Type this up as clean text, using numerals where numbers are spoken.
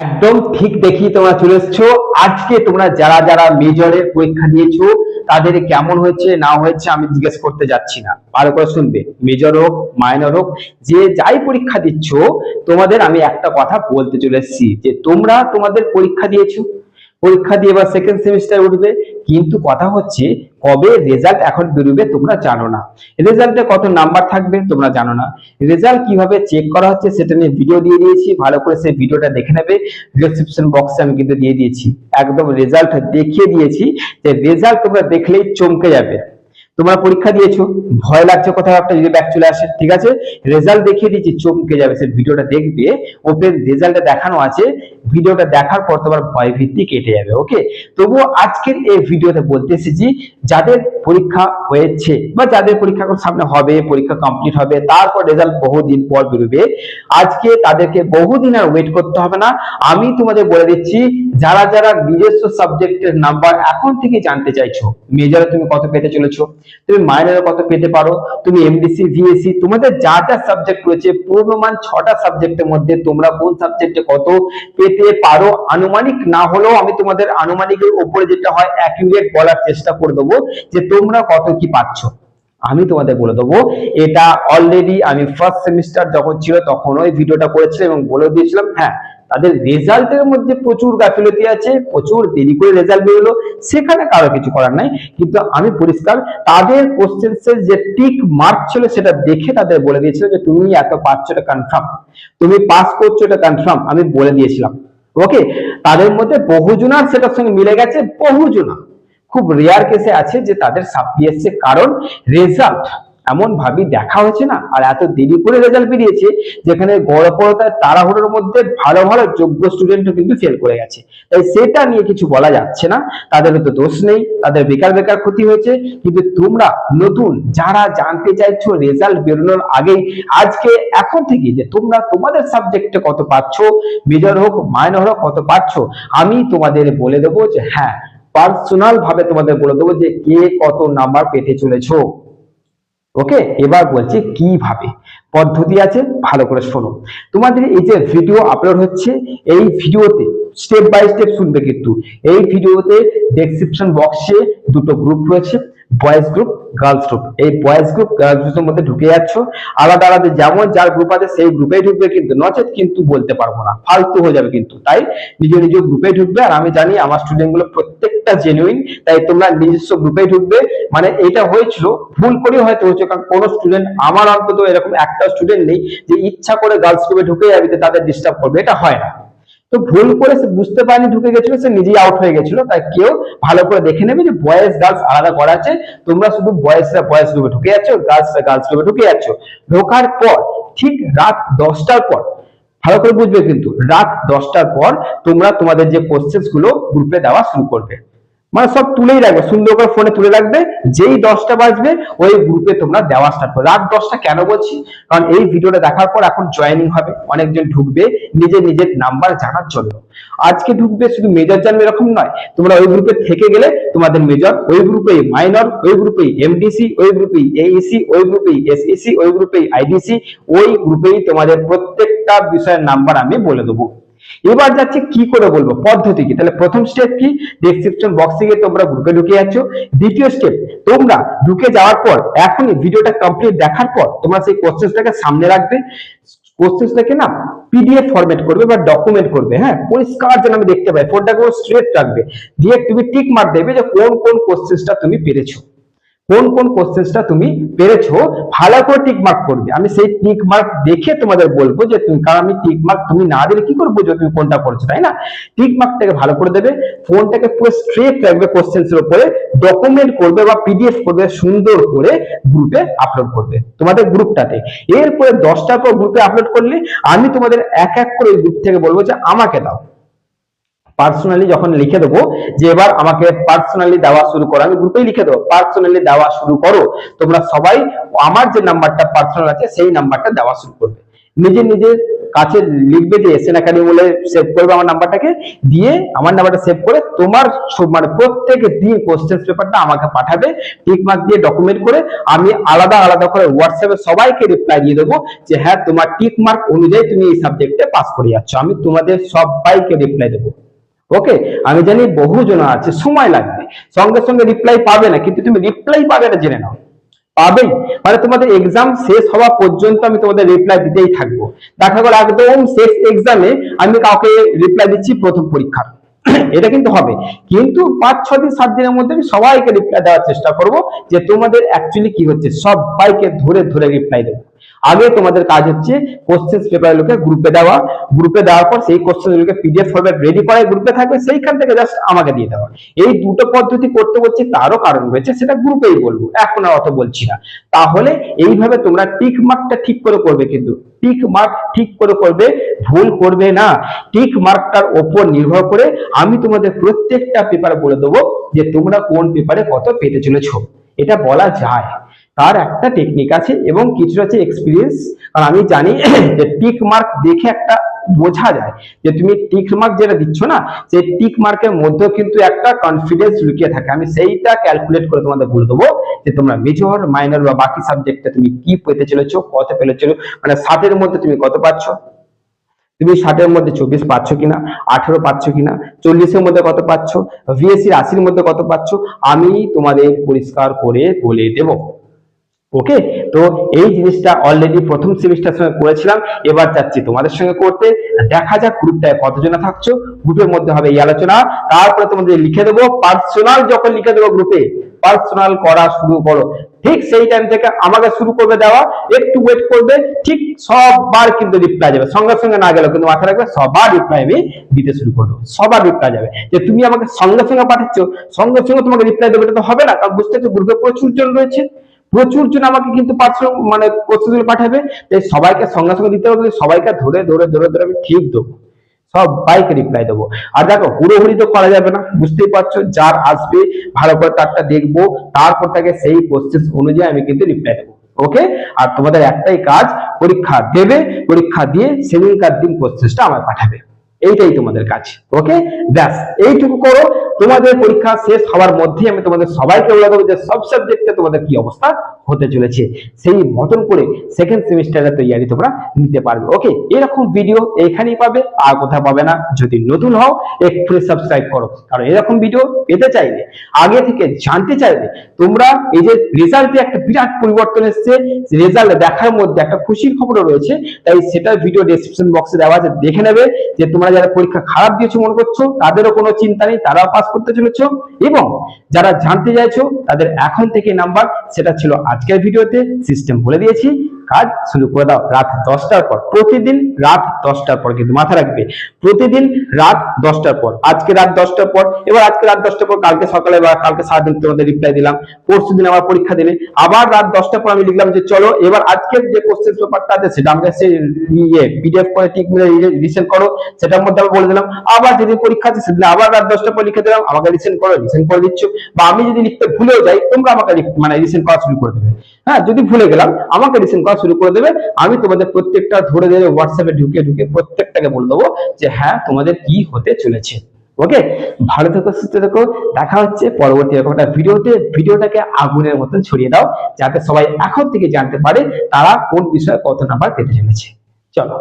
একদম ঠিক দেখি তোমরা চলে এসছো। আজকে তোমরা যারা যারা মেজরের পরীক্ষা দিয়েছো তাদের কেমন হয়েছে না হয়েছে আমি জিজ্ঞেস করতে যাচ্ছি না, ভালো করে শুনবে। মেজর হোক মাইনর হোক, যে যাই পরীক্ষা দিচ্ছ, তোমাদের আমি একটা কথা বলতে চলে এসেছি যে তোমরা তোমাদের পরীক্ষা দিয়েছো, পরীক্ষা দিয়ে এবার সেকেন্ড সেমিস্টার উঠবে, কিন্তু কথা হচ্ছে কবে রেজাল্ট এখন বেরোবে তোমরা জানো না, রেজাল্টে কত নাম্বার থাকবে তোমরা জানো না, রেজাল্ট কিভাবে চেক করা হচ্ছে সেটা নিয়ে ভিডিও দিয়ে দিয়েছি, ভালো করে সেই ভিডিওটা দেখে নেবে। ডেসক্রিপশন বক্সে আমি কিন্তু দিয়ে দিয়েছি, একদম রেজাল্ট দেখিয়ে দিয়েছি, যে রেজাল্ট তোমরা দেখলেই চমকে যাবে। তোমরা পরীক্ষা দিয়েছো, ভয় লাগছে কোথাও একটা যদি ব্যাক চলে আসে, ঠিক আছে, রেজাল্ট দেখিয়ে দিচ্ছি, চমকে যাবে। সেই ভিডিওটা দেখবে, ওপেন রেজাল্টটা দেখানো আছে, ভিডিওটা দেখার পর তোমার ভয় ভীতি কেটে যাবে। ওকে, তবুও আজকের এই ভিডিওতে বলতে এসেছি যাদের পরীক্ষা হয়েছে বা যাদের পরীক্ষা সামনে হবে, পরীক্ষা কমপ্লিট হবে, তারপর রেজাল্ট বহুদিন পর বেরোবে, আজকে তাদেরকে বহুদিন আর ওয়েট করতে হবে না। আমি তোমাদের বলে দিচ্ছি, যারা যারা নিজস্ব সাবজেক্টের নাম্বার এখন থেকে জানতে চাইছো, মেজরে তুমি কত পেতে চলেছো, তুমি মাইনরে কত পেতে পারো, তুমি এমডিসি ভিএসসি তোমাদের যা যা সাবজেক্ট রয়েছে, পূর্ণমান 6টা সাবজেক্টের মধ্যে তোমরা কোন সাবজেক্টে কত পেতে পারো, আনুমানিক না হলেও আমি তোমাদের আনুমানিকের উপরে যেটা হয় অ্যাকিউরেট বলার চেষ্টা করে দেবো যে তোমরা কত কি পাচ্ছ। আমি তোমাদের বলে দেবো, এটা অলরেডি আমি ফার্স্ট সেমিস্টার যখন ছিল তখন ওই ভিডিওটা করেছিলাম এবং বলে দিয়েছিলাম, হ্যাঁ তাদের রেজাল্টের মধ্যে প্রচুর গাফিলতি আছে, প্রচুর দেরি করে রেজাল্ট বেরোলো, সেখানে কারো কিছু করার নাই, কিন্তু আমি পরিষ্কার তাদের কোশ্চেন্সের যে টিক মার্ক ছিল সেটা দেখে তাদের বলে দিয়েছিল যে তুমি এত পাচ্ছ এটা কনফার্ম, তুমি পাস করছো এটা কনফার্ম, আমি বলে দিয়েছিলাম। ওকে, তাদের মধ্যে বহুজনার সেটার সঙ্গে মিলে গেছে, বহুজনা, খুব রেয়ার কেসে আছে যে তাদের সাপ্লি এসছে, কারণ রেজাল্ট এমন ভাবে দেখা হয়েছে না, আর এত দেরি করে রেজাল্ট বেরিয়েছে যেখানে গড়পড়তায় তাড়াহুড়োর মধ্যে ভালো ভালো যোগ্য স্টুডেন্টও কিন্তু ফেল করে গেছে। তাই সেটা নিয়ে কিছু বলা যাচ্ছে না, তাদের তো দোষ নেই, তাদের বেকার বেকার ক্ষতি হয়েছে। কিন্তু তোমরা নতুন যারা জানতে চাইছো রেজাল্ট বেরোনোর আগেই, আজকে এখন থেকে, যে তোমরা তোমাদের সাবজেক্টে কত পাচ্ছ, মেজর হোক মাইনর হোক কত পাচ্ছ, আমি তোমাদের বলে দেবো যে হ্যাঁ, পার্সোনাল ভাবে তোমাদের বলে দেবো যে কে কত নাম্বার পেতে চলেছো। ওকে, এবার বলছি কিভাবে পদ্ধতি আছে, ভালো করে শোনো। তোমাদের এই যে ভিডিও আপলোড হচ্ছে, এই ভিডিওতে স্টেপ বাই স্টেপ শুনবে, কিন্তু এই ভিডিওতে ডেসক্রিপশন বক্সে দুটো গ্রুপ রয়েছে, বয়েজ গ্রুপ গার্লস গ্রুপ। এই বয়েজ গ্রুপ গার্লস গ্রুপের মধ্যে ঢুকে যাচ্ছ, আলাদা আলাদা যেমন যার গ্রুপ আছে সেই গ্রুপেই ঢুকবে, কিন্তু নচেত কিন্তু বলতে পারবো না, ফালতু হয়ে যাবে কিন্তু। তাই নিজ নিজ গ্রুপে ঢুকবে, আর আমি জানি আমার স্টুডেন্ট গুলো প্রত্যেকটা জেনুইন, তাই তোমরা নিজস্ব গ্রুপে ঢুকবে। মানে এটা হয়েছিল ভুল করে হয়তো হচ্ছে, কারণ কোনো স্টুডেন্ট, আমার অন্তত এরকম একটা স্টুডেন্ট নেই যে ইচ্ছা করে গার্লস গ্রুপে ঢুকে যাবে তাদের ডিস্টার্ব করবে, এটা হয় না। তো ভুল করে সে বুঝতে পারেনি, ঢুকে গেছিল, সে নিজেই আউট হয়ে গেছিল। তাই কেউ ভালো করে দেখে নেবে যে বয়েজ গার্লস আলাদা করা আছে, তোমরা শুধু বয়েজরা বয়েজ গ্রুপে ঢুকে যাচ্ছ, গার্লসরা গার্লস গ্রুপে ঢুকে যাচ্ছ। ঢোকার পর ঠিক রাত 10টার পর, ভালো করে বুঝবে কিন্তু, রাত 10টার পর তোমরা তোমাদের যে কোশ্চেন গুলো গ্রুপে দেওয়া শুরু করবে, মানে সব তুলেই রাখবে, সুন্দর করে ফোনে তুলে রাখবে, যেই 10টা বাজবে ওই গ্রুপে তোমরা দেওয়া স্টার্ট করবে। রাত 10টা কেন বলছি, কারণ এই ভিডিওটা দেখার পর এখন জয়েনিং হবে, অনেকজন ঢুকবে নিজের নিজের নাম্বার জানার জন্য। আজকে ঢুকবে শুধু মেজর জানবে এরকম নয়, তোমরা ওই গ্রুপে থেকে গেলে তোমাদের মেজর, ওই গ্রুপেই মাইনর, ওই গ্রুপেই এমডিসি, ওই গ্রুপেই এইসি, ওই গ্রুপেই এসইসি, ওই গ্রুপেই আইডিসি, ওই গ্রুপেই তোমাদের প্রত্যেকটা বিষয়ের নাম্বার আমি বলে দেবো। এবার যাচ্ছে কি করে বলবো, পদ্ধতি কি। তাহলে প্রথম স্টেপ কি, ডেসক্রিপশন বক্সে গিয়ে তোমরা গ্রুপে ঢুকে যাচ্ছ। দ্বিতীয় স্টেপ, তোমরা ঢুকে যাওয়ার পর এখনই ভিডিওটা কমপ্লিট দেখার পর তোমরা সেই কোশ্চেনটাকে সামনে রাখবে, কোশ্চেনটাকে না পিডিএফ ফরম্যাট করবে বা ডকুমেন্ট করবে, হ্যাঁ পরিষ্কার যেন আমি দেখতে পাই, ফোনটাকে স্ট্রেট রাখবে, দিয়ে তুমি টিক মার্ক দেবে যে কোন কোন কোশ্চেনটা তুমি পেরেছো, কোন কোন কোশ্চেনটা তুমি পেরেছো, ভালো করে টিক মার্ক করবে। আমি সেই টিক মার্ক দেখে তোমাদের বলবো যে তুমি, কারণ আমি টিক মার্ক তুমি না দিলে কি করে বুঝবে তুমি কোনটা করেছো, তাই না। টিক মার্কটাকে ভালো করে দেবে, ফোনটাকে পুরো স্ট্রেট রাখবে কোশ্চেনসের উপরে, ডকুমেন্ট করবে বা পিডিএফ করবে, সুন্দর করে গ্রুপে আপলোড করবে তোমাদের গ্রুপটাতে। এরপরে 10টার পর গ্রুপে আপলোড করলে আমি তোমাদের এক এক করে গ্রুপ থেকে বলবো যে আমাকে দাও, পার্সোনালি যখন লিখে দেবো যে এবার আমাকে পার্সোনালি দেওয়া শুরু করো, আমি গ্রুপেই লিখে দেবো পার্সোনালি দেওয়া শুরু করো, তোমরা সবাই আমার যে নাম্বারটা পার্সোনাল আছে সেই নাম্বারটা দেওয়া শুরু করবে। নিজের নিজের কাছে লিখবে যে এসএন একাডেমি বলে সেভ করবে আমার নাম্বারটাকে, দিয়ে আমার নাম্বারটা সেভ করে তোমার মানে প্রত্যেক দিন কোশ্চেন পেপারটা আমাকে পাঠাবে টিক মার্ক দিয়ে ডকুমেন্ট করে। আমি আলাদা আলাদা করে হোয়াটসঅ্যাপে সবাইকে রিপ্লাই দিয়ে দেবো যে হ্যাঁ তোমার টিক মার্ক অনুযায়ী তুমি এই সাবজেক্টে পাস করে যাচ্ছ। আমি তোমাদের সবাইকে রিপ্লাই দেবো। ওকে, আমি জানি বহু জন আছে সময় লাগবে, সঙ্গে সঙ্গে রিপ্লাই পাবে না, কিন্তু তুমি রিপ্লাই পাবে এটা জেনে নাও, পাবেই। মানে তোমাদের এক্সাম শেষ হওয়া পর্যন্ত আমি তোমাদের রিপ্লাই দিতেই থাকবো। দেখা গেল একদম শেষ এক্সামে আমি কাউকে রিপ্লাই দিচ্ছি প্রথম পরীক্ষার এটা কিন্তু হবে, কিন্তু 5-6 দিন 7 দিনের মধ্যে আমি সবাইকে রিপ্লাই দেওয়ার চেষ্টা করব যে তোমাদের অ্যাকচুয়ালি কি হচ্ছে সবাইকে ধরে ধরে রিপ্লাই দেবো। আগে তোমাদের কাজ হচ্ছে কোশ্চেন পেপারগুলোকে গ্রুপে দেওয়া, গ্রুপে দেওয়ার পর সেই কোশ্চেনগুলোকে পিডিএফ ফরম্যাট রেডি করে গ্রুপে থাকবে, সেইখান থেকে জাস্ট আমাকে দিয়ে দেওয়া। এই দুটো পদ্ধতি করতে বলছি, তারও কারণ রয়েছে, সেটা গ্রুপেই বলবো, এখন আর অত বলছি না। তাহলে এইভাবে তোমরা টিক মার্কটা ঠিক করে করবে, কিন্তু টিক মার্ক ঠিক করে করবে, ভুল করবে না। টিক মার্কটার ওপর নির্ভর করে আমি তোমাদের প্রত্যেকটা পেপার বলে দেবো যে তোমরা কোন পেপারে কত পেতে চলেছো, এটা বলা যায়। তার একটা টেকনিক আছে এবং কিছুটা হচ্ছে এক্সপিরিয়েন্স। আর আমি জানি যে টিক মার্ক দেখে একটা বোঝা যায় যে তুমি টিক মার্ক যেটা দিচ্ছ না, সেই টিক মার্কের মধ্যে কিন্তু একটা কনফিডেন্স লুকিয়ে থাকে। আমি সেইটা ক্যালকুলেট করে তোমাদের বলে দেবো যে তোমরা মেজর মাইনর বা বাকি সাবজেক্টে তুমি কি পেতে চলেছো, কত পেতে চলেছো, মানে 60-এর মধ্যে তুমি কত পাচ্ছ, তুমি 60-এর মধ্যে 24 পাচ্ছ কিনা, 18 পাচ্ছ কিনা, 40-এর মধ্যে কত পাচ্ছ, ভিএসসি 80-এর মধ্যে কত পাচ্ছ, আমি তোমাদের পরিষ্কার করে বলে দেবো। ওকে, তো এই জিনিসটা অলরেডি প্রথম সেমিস্টার সঙ্গে করেছিলাম, এবার যাচ্ছি তোমাদের সঙ্গে করতে। দেখা যাক গ্রুপটায় কতজন থাকছো, গ্রুপের মধ্যে হবে এই আলোচনা। তারপরে তোমাদের লিখে দেবো পার্সোনাল, যখন লিখে দেবো গ্রুপে পার্সোনাল করা শুরু করো, ঠিক সেই টাইম থেকে আমাকে শুরু করবে দেওয়া, একটু ওয়েট করবে, ঠিক সবার কিন্তু রিপ্লাই যাবে, সঙ্গে সঙ্গে না গেলেও কিন্তু মাথায় রাখবে সবার রিপ্লাই আমি দিতে শুরু করে দেবো, সবার রিপ্লাই যাবে। যে তুমি আমাকে সঙ্গে সঙ্গে পাঠাচ্ছ, সঙ্গে সঙ্গে তোমাকে রিপ্লাই দেবে, এটা তো হবে না, কারণ বুঝতে পারছো গ্রুপে প্রচুর জন রয়েছে, প্রচুর জন আমাকে কিন্তু পার্সোনাল মানে কোশ্চেনগুলো পাঠাবে, তাই সবাইকে সঙ্গে সঙ্গে দিতে হবে, সবাইকে ধরে ধরে ধরে ধরে আমি ঠিক দেবো, সবাইকে রিপ্লাই দেবো। আর দেখো হুড়োহুড়ি তো করা যাবে না, বুঝতেই পারছো, যার আসবে ভালো করে তারটা দেখবো, তারপর তাকে সেই কোশ্চেন অনুযায়ী আমি কিন্তু রিপ্লাই দেবো। ওকে, আর তোমাদের একটাই কাজ, পরীক্ষা দেবে, পরীক্ষা দিয়ে সেদিনকার দিন কোশ্চেনটা আমার পাঠাবে, এইটাই তোমাদের কাজ। ওকে, ব্যাস এইটুকু করো। তোমাদের পরীক্ষা শেষ হওয়ার মধ্যেই আমি তোমাদের সবাইকে বলে দেবো যে সব সাবজেক্টে তোমাদের কি অবস্থা হতে চলেছে, সেই মতন করে সেকেন্ড সেমিস্টারের তৈরি তোমরা নিতে পারবে। ওকে, এরকম ভিডিও এখানেই পাবে, আর কোথাও পাবে না। যদি নতুন হও একটু সাবস্ক্রাইব করো, কারণ এরকম ভিডিও পেতে চাইলে, আগে থেকে জানতে চাইলে, তোমরা এই যে রেজাল্টে একটা বিরাট পরিবর্তন এসেছে, রেজাল্ট দেখার মধ্যে একটা খুশির খবরও রয়েছে, তাই সেটা ভিডিও ডেসক্রিপশন বক্সে দেওয়া আছে, দেখে নেবে। যে তোমরা যারা পরীক্ষা খারাপ দিয়েছো মনে করছো, তাদেরও কোনো চিন্তা নেই, তারাও পাস করতে চলেছো। এবং যারা জানতে চাইছো তাদের এখন থেকে নাম্বার, সেটা ছিল আজকের ভিডিওতে, সিস্টেম বলে দিয়েছি, কাজ শুরু করে দাও রাত 10টার পর, প্রতিদিন রাত 10টার পর, কিন্তু মাথা রাখবে প্রতিদিন রাত 10টার পর। আজকে রাত 10টার পর, এবার আজকে রাত 10টার পর, কালকে সকালে বা কালকে সারাদিন তোমাদের রিপ্লাই দিলাম, পরশু দিন আবার পরীক্ষা দিলে, আবার রাত 10টার পর আমি লিখলাম যে চলো এবার আজকের যে কোশ্চেন পেপারটা আছে সেটা আমাকে সেই পিডিএফ করে টিক মেরে রিসেন্ড করো, সেটার মধ্যে আমি বলে দিলাম। আবার যেদিন পরীক্ষা আছে সেদিন আবার রাত 10টার পর লিখে দিলাম, আমাকে রিসেন্ড করো, রিসেন্ড করে দিচ্ছ। বা আমি যদি লিখতে ভুলেও যাই, তোমরা আমাকে মানে রিসেন্ড করা শুরু করে দেবে। হ্যাঁ, যদি ভুলে গেলাম আমাকে রিসেন্ড করা শুরু করে দেবে, আমি তোমাদের প্রত্যেকটা ধরে ধরে হোয়াটসঅ্যাপে ঢুকে ঢুকে প্রত্যেকটাকে বলে দেবো যে হ্যাঁ তোমাদের কি হতে চলেছে। ওকে, ভালো থেকো, সুস্থ থেকো, দেখা হচ্ছে পরবর্তী এরকম একটা ভিডিওতে। ভিডিওটাকে আগুনের মতন ছড়িয়ে দাও, যাতে সবাই এখন থেকে জানতে পারে তারা কোন বিষয়ে কত নাম্বার পেতে চলেছে। চলো।